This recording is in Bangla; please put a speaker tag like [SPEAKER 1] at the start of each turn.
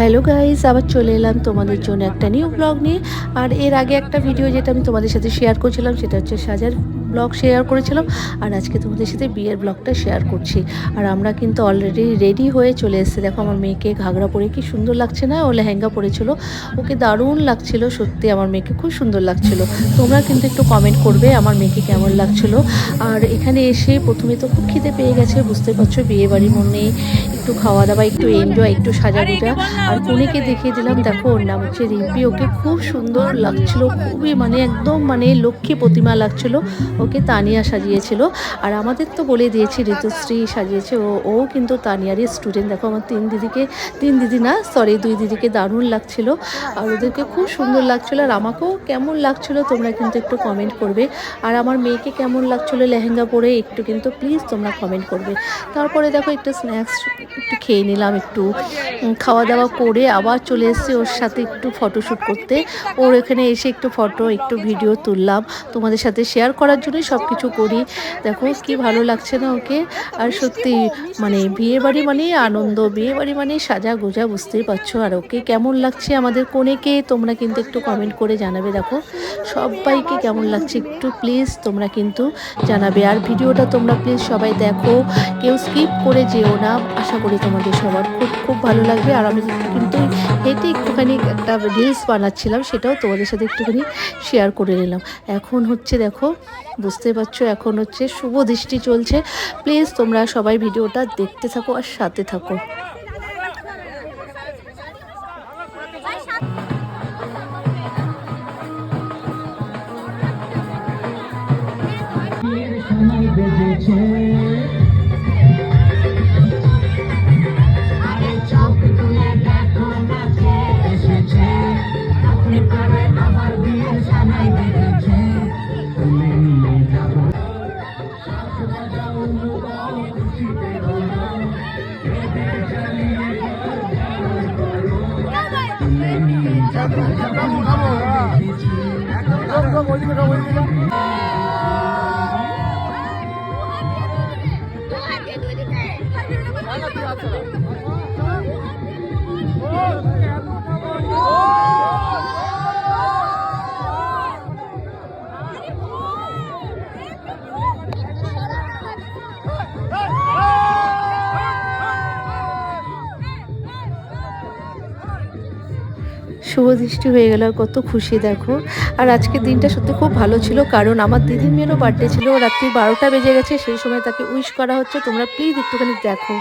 [SPEAKER 1] হ্যালো গাইস, আবার চলে এলাম তোমাদের জন্য একটা নিউ ব্লগ নিয়ে। আর এর আগে একটা ভিডিও যেটা আমি তোমাদের সাথে শেয়ার করছিলাম সেটা হচ্ছে সাজার ব্লগ শেয়ার করেছিলাম। আর আজকে তোমাদের সাথে বিয়ের ব্লগটা শেয়ার করছি। আর আমরা কিন্তু অলরেডি রেডি হয়ে চলে এসেছি। দেখো আমার মেয়েকে ঘাগরা পরে কি সুন্দর লাগছে না? ও লেহেঙ্গা পরেছিল, ওকে দারুণ লাগছিল। সত্যি আমার মেয়েকে খুব সুন্দর লাগছিল। তোমরা কিন্তু একটু কমেন্ট করবে আমার মেয়েকে কেমন লাগছিল। আর এখানে এসে প্রথমে তো খুব খিদে পেয়ে গেছে, বুঝতে পারছো, বিয়ে বাড়ি মনে একটু খাওয়া দাওয়া, একটু এনজয়, একটু সাজাগুজা। আর কনেকে দেখিয়ে দিলাম, দেখো ওর নাম হচ্ছে রিম্পি। ওকে খুব সুন্দর লাগছিল, খুবই একদম লক্ষ্মী প্রতিমা লাগছিল। ওকে তানিয়া সাজিয়েছিল। আর আমাদের তো বলে দিয়েছি ঋতুশ্রী সাজিয়েছে। ও কিন্তু তানিয়ারই স্টুডেন্ট। দেখো আমার দুই দিদিকে দারুণ লাগছিল। আর ওদেরকে খুব সুন্দর লাগছিল। আর আমাকেও কেমন লাগছিল তোমরা কিন্তু একটু কমেন্ট করবে। আর আমার মেয়েকে কেমন লাগছিল লেহেঙ্গা পরে একটু কিন্তু প্লিজ তোমরা কমেন্ট করবে। তারপরে দেখো একটু স্ন্যাক্স একটু খেয়ে নিলাম, একটু খাওয়া দাওয়া করে আবার চলে এসেছি ওর সাথে একটু ফটোশ্যুট করতে। ওর এখানে এসে একটু ফটো একটু ভিডিও তুললাম, তোমাদের সাথে শেয়ার করার জন্যই সব কিছু করি। দেখো কি ভালো লাগছে না ওকে। আর সত্যি বিয়ে বাড়ি আনন্দ, বিয়ে বাড়ি সাজা গোজা, বুঝতেই পারছো। আর ওকে কেমন লাগছে আমাদের কনেকে তোমরা কিন্তু একটু কমেন্ট করে জানাবে। দেখো সবাইকে কেমন লাগছে একটু প্লিজ তোমরা কিন্তু জানাবে। আর ভিডিওটা তোমরা প্লিজ সবাই দেখো, কেউ স্কিপ করে যেও না। আশা করি তোমাদের সবার খুব খুব ভালো লাগবে। আর আমি কিন্তু হেঁটে একটুখানি একটা রিলস বানাচ্ছিলাম, সেটাও তোমাদের সাথে একটুখানি শেয়ার করে নিলাম। এখন হচ্ছে দেখো, বুঝতে পারছো, এখন হচ্ছে শুভ দৃষ্টি চলছে। প্লিজ তোমরা সবাই ভিডিওটা দেখতে থাকো আর সাথে থাকো। শুভ দৃষ্টি হয়ে গেল, কত খুশি দেখো। আর আজকের দিনটা সত্যি খুব ভালো ছিল, কারণ আমার দিদির মেয়েরও বার্থডে ছিল। রাত্রি 12টা বেজে গেছে, সেই সময় তাকে উইশ করা হচ্ছে। তোমরা প্লিজ একটুখানি দেখো।